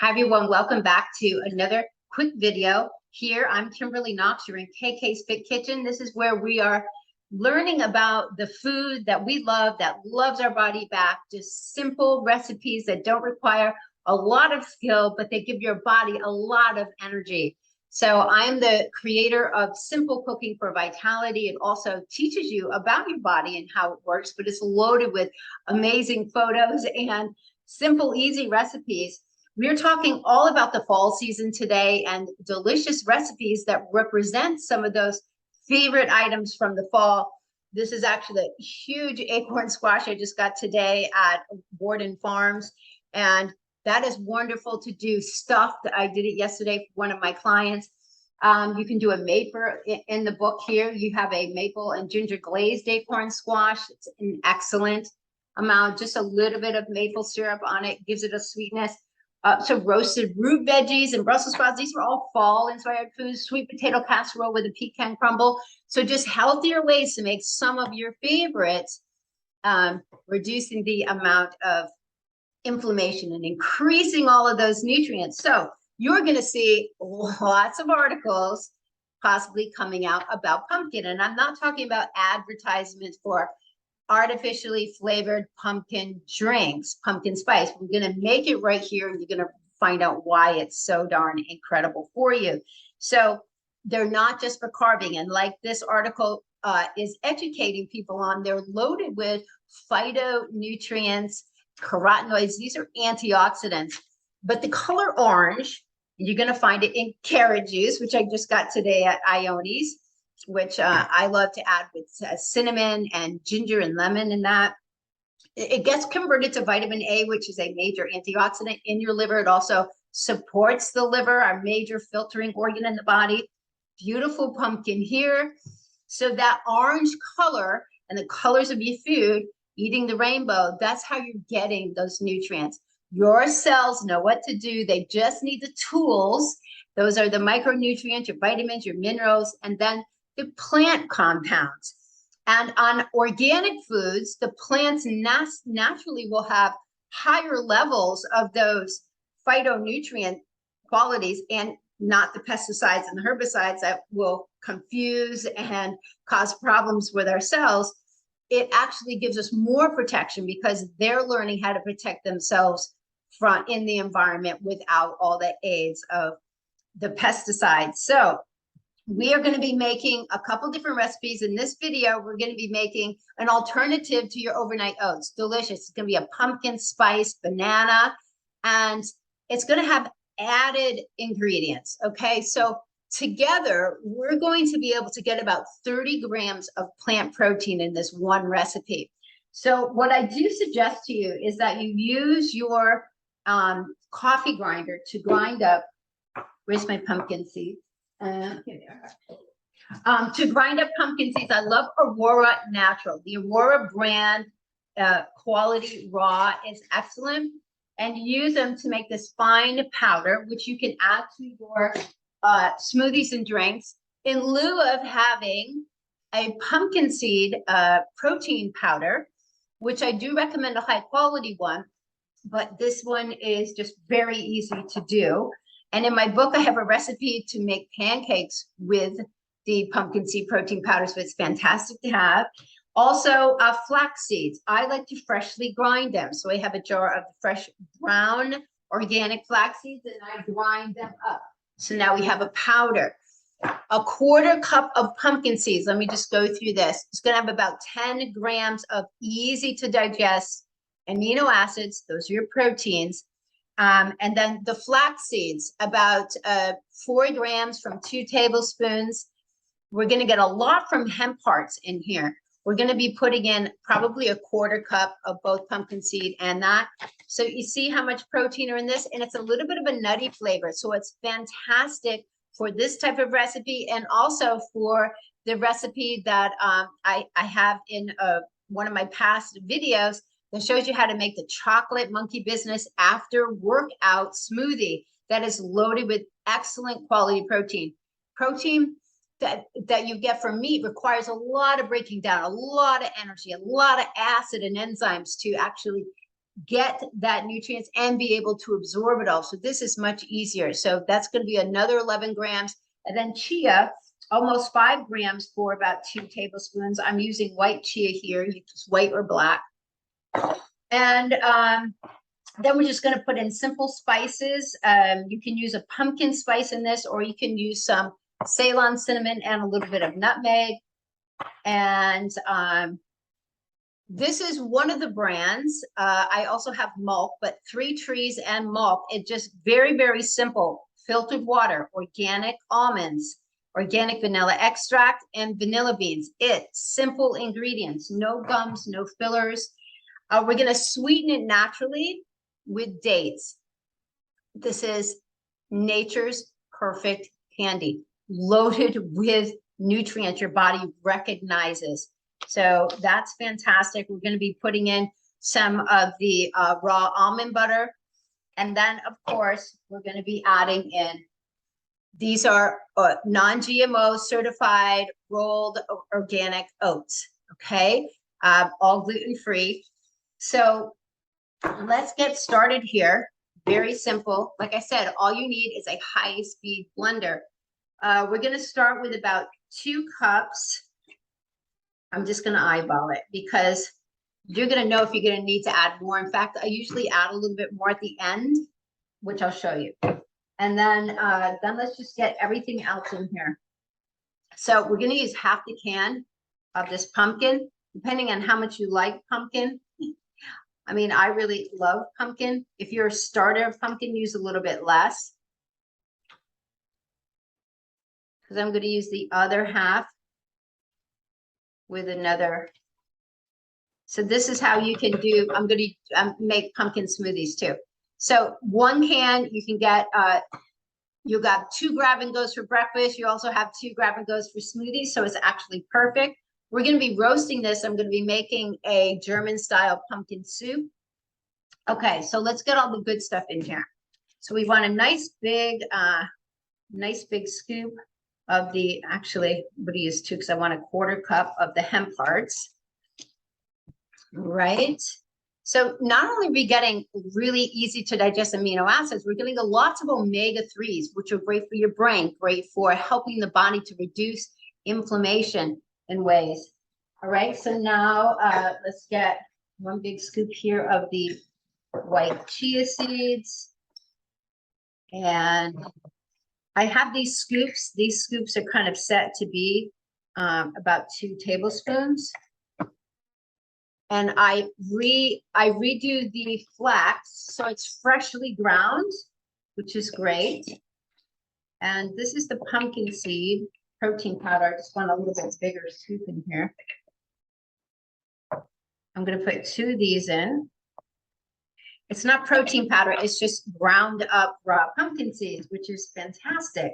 Hi everyone, welcome back to another quick video. Here, I'm Kimberly Knox, you're in KK's Fit Kitchen. This is where we are learning about the food that we love, that loves our body back, just simple recipes that don't require a lot of skill, but they give your body a lot of energy. So I'm the creator of Simple Cooking for Vitality. It also teaches you about your body and how it works, but it's loaded with amazing photos and simple, easy recipes. We're talking all about the fall season today and delicious recipes that represent some of those favorite items from the fall. This is actually a huge acorn squash I just got today at Borden Farms. And that is wonderful to do stuffed. I did it yesterday for one of my clients. You can do a maple in the book here. You have a maple and ginger glazed acorn squash. It's an excellent amount, just a little bit of maple syrup on it, gives it a sweetness. So roasted root veggies and Brussels sprouts, these are all fall inspired foods. Sweet potato casserole with a pecan crumble. So just healthier ways to make some of your favorites, reducing the amount of inflammation and increasing all of those nutrients. So you're going to see lots of articles possibly coming out about pumpkin. And I'm not talking about advertisements for artificially flavored pumpkin drinks, pumpkin spice. We're going to make it right here, and you're going to find out why it's so darn incredible for you. So they're not just for carving. And like this article is educating people on, they're loaded with phytonutrients, carotenoids. These are antioxidants. But the color orange, you're going to find it in carrot juice, which I just got today at Ione's, which I love to add with cinnamon and ginger and lemon in that. It gets converted to vitamin A, which is a major antioxidant in your liver. It also supports the liver, our major filtering organ in the body. Beautiful pumpkin here. So that orange color and the colors of your food, eating the rainbow, that's how you're getting those nutrients. Your cells know what to do. They just need the tools. Those are the micronutrients, your vitamins, your minerals, and then the plant compounds. And on organic foods, the plants naturally will have higher levels of those phytonutrient qualities and not the pesticides and the herbicides that will confuse and cause problems with our cells. It actually gives us more protection because they're learning how to protect themselves from in the environment without all the aids of the pesticides. So we are going to be making a couple different recipes. In this video, we're going to be making an alternative to your overnight oats. Delicious. It's going to be a pumpkin spice banana, and it's going to have added ingredients. Okay, so together, we're going to be able to get about 30 grams of plant protein in this one recipe. So what I do suggest to you is that you use your coffee grinder to grind up. Where's my pumpkin seeds? Here they are. To grind up pumpkin seeds, I love Aurora Natural. The Aurora brand quality raw is excellent, and use them to make this fine powder, which you can add to your smoothies and drinks in lieu of having a pumpkin seed protein powder, which I do recommend a high quality one, but this one is just very easy to do. And in my book, I have a recipe to make pancakes with the pumpkin seed protein powder, so it's fantastic to have. Also, flax seeds. I like to freshly grind them. So I have a jar of fresh brown organic flax seeds, and I grind them up. So now we have a powder. A quarter cup of pumpkin seeds. Let me just go through this. It's going to have about 10 grams of easy to digest amino acids. Those are your proteins. And then the flax seeds, about 4 grams from 2 tablespoons. We're going to get a lot from hemp hearts in here. We're going to be putting in probably a quarter cup of both pumpkin seed and that. So you see how much protein are in this, and it's a little bit of a nutty flavor. So it's fantastic for this type of recipe, and also for the recipe that I have in one of my past videos that shows you how to make the chocolate monkey business after workout smoothie that is loaded with excellent quality protein. Protein that you get from meat requires a lot of breaking down, a lot of energy, a lot of acid and enzymes to actually get that nutrients and be able to absorb it all. So this is much easier. So that's going to be another 11 grams. And then chia, almost 5 grams for about 2 tablespoons. I'm using white chia here, you use white or black. And then we're just going to put in simple spices. You can use a pumpkin spice in this, or you can use some Ceylon cinnamon and a little bit of nutmeg. And this is one of the brands. I also have MALK, but 3 Trees and MALK. It's just very, very simple. Filtered water, organic almonds, organic vanilla extract, and vanilla beans. It's simple ingredients, no gums, no fillers. We're going to sweeten it naturally with dates. This is nature's perfect candy, loaded with nutrients your body recognizes. So that's fantastic. We're going to be putting in some of the raw almond butter. And then, of course, we're going to be adding in, these are non-GMO certified rolled organic oats, okay? All gluten-free. So let's get started here. Very simple. Like I said, all you need is a high-speed blender. We're going to start with about 2 cups. I'm just going to eyeball it because you're going to know if you're going to need to add more. In fact, I usually add a little bit more at the end, which I'll show you. And then let's just get everything else in here. So we're going to use half the can of this pumpkin, depending on how much you like pumpkin. I mean, I really love pumpkin. If you're a starter of pumpkin, use a little bit less. Because I'm going to use the other half with another. So this is how you can do, I'm going to make pumpkin smoothies too. So 1 can, you can get, you got 2 grab and goes for breakfast. You also have 2 grab and goes for smoothies. So it's actually perfect. We're going to be roasting this. I'm going to be making a German style pumpkin soup. Okay, so let's get all the good stuff in here. So we want a nice big scoop of the, actually, I'm going to use 2 because I want a 1/4 cup of the hemp hearts. Right. So not only are we getting really easy to digest amino acids, we're getting lots of omega-3s, which are great for your brain, great for helping the body to reduce inflammation in ways. All right. So now let's get 1 big scoop here of the white chia seeds. And I have these scoops. These scoops are kind of set to be about 2 tablespoons. And I redo the flax, so it's freshly ground, which is great. And this is the pumpkin seed protein powder. I just want a little bit bigger scoop in here. I'm going to put 2 of these in. It's not protein powder, it's just ground up raw pumpkin seeds, which is fantastic.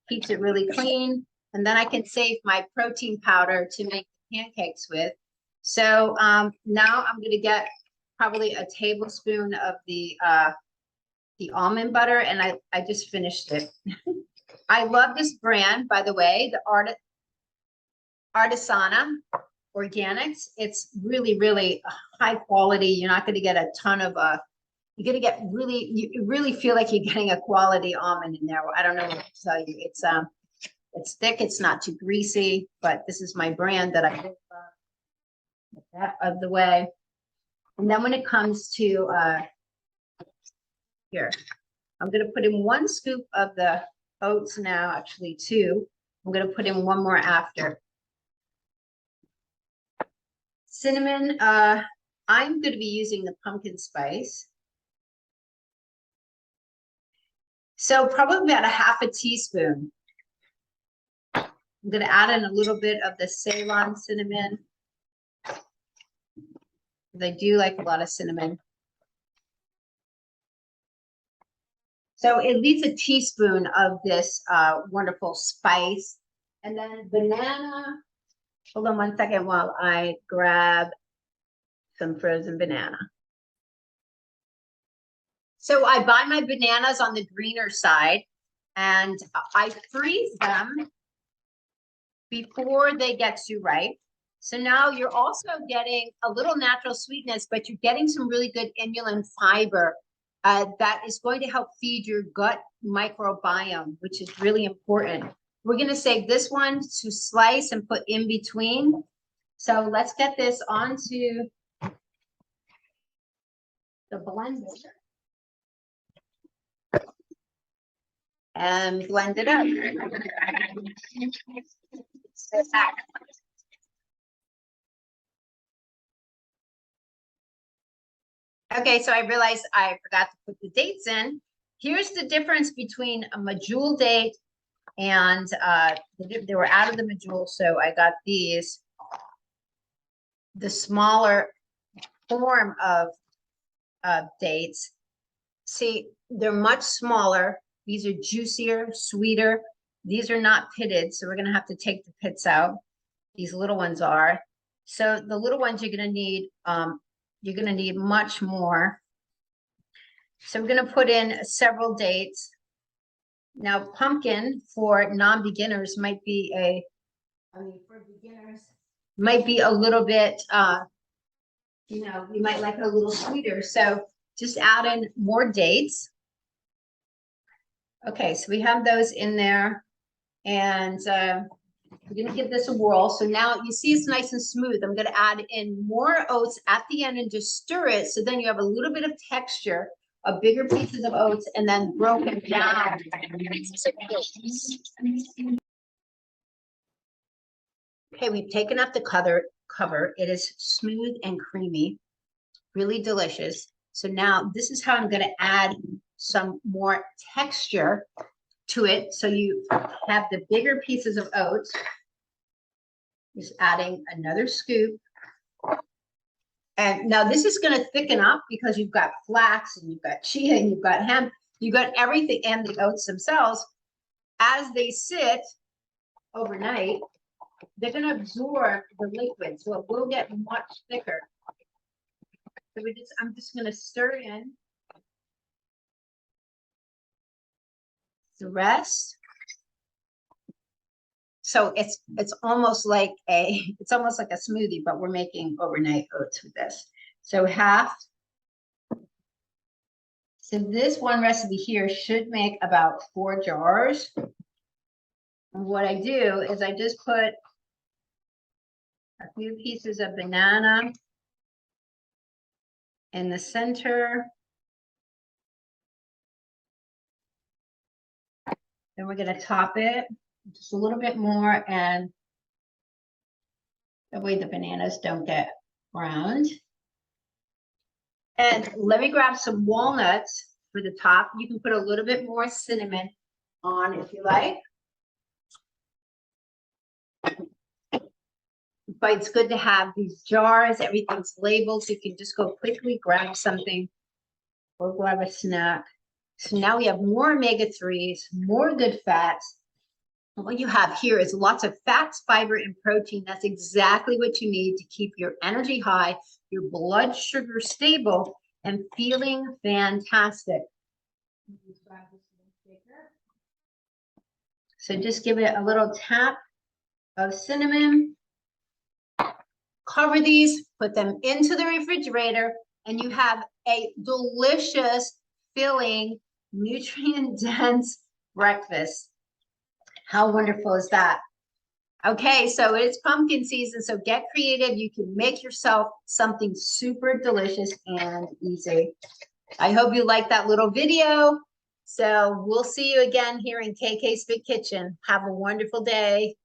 Keeps it really clean. And then I can save my protein powder to make pancakes with. So now I'm going to get probably a tablespoon of the almond butter, and I just finished it. I love this brand, by the way, the Artisana Organics. It's really, really high quality. You're not going to get a ton of you're going to get really, you really feel like you're getting a quality almond in there. I don't know what to tell you. It's thick, it's not too greasy, but this is my brand that I love. Get that out of the way. And then when it comes to here, I'm going to put in 1 scoop of the oats now, actually 2. I'm going to put in 1 more after. Cinnamon, I'm going to be using the pumpkin spice. So probably about a 1/2 teaspoon. I'm going to add in a little bit of the Ceylon cinnamon. I do like a lot of cinnamon. So at least a teaspoon of this wonderful spice. And then banana. Hold on 1 second while I grab some frozen banana. So I buy my bananas on the greener side and I freeze them before they get too ripe. So now you're also getting a little natural sweetness, but you're getting some really good inulin fiber that is going to help feed your gut microbiome, which is really important. We're going to save this one to slice and put in between. So let's get this onto the blender and blend it up. Okay, so I realized I forgot to put the dates in. Here's the difference between a medjool date and they were out of the medjool, so I got these, the smaller form of dates. See, they're much smaller. These are juicier, sweeter. These are not pitted, so we're gonna have to take the pits out. These little ones are. So the little ones you're gonna need much more. So we're gonna put in several dates. Now, pumpkin for non-beginners might be for beginners, might be a little bit, you might like it a little sweeter. So just add in more dates. Okay, so we have those in there, and we're gonna give this a whirl. So now you see it's nice and smooth. I'm gonna add in more oats at the end and just stir it. So then you have a little bit of texture of bigger pieces of oats and then broken down. Okay, we've taken up the cover. It is smooth and creamy, really delicious. So now this is how I'm going to add some more texture to it. So you have the bigger pieces of oats. Just adding another scoop. And now this is going to thicken up because you've got flax and you've got chia and you've got hemp. You've got everything, and the oats themselves. As they sit overnight, they're going to absorb the liquid, so it will get much thicker. So I'm just going to stir in the rest. So it's almost like a smoothie, but we're making overnight oats with this. So half. So this one recipe here should make about 4 jars. And what I do is I just put a few pieces of banana in the center. Then we're going to top it just a little bit more, and that way the bananas don't get browned. And let me grab some walnuts for the top. You can put a little bit more cinnamon on if you like. But it's good to have these jars. Everything's labeled, so you can just go quickly grab something or grab a snack. So now we have more omega-3s, more good fats. And what you have here is lots of fats, fiber, and protein. That's exactly what you need to keep your energy high, your blood sugar stable, and feeling fantastic. So just give it a little tap of cinnamon. Cover these, put them into the refrigerator, and you have a delicious, filling, nutrient-dense breakfast. How wonderful is that? Okay, so it's pumpkin season, so get creative. You can make yourself something super delicious and easy. I hope you liked that little video. So we'll see you again here in KK's Big Kitchen. Have a wonderful day.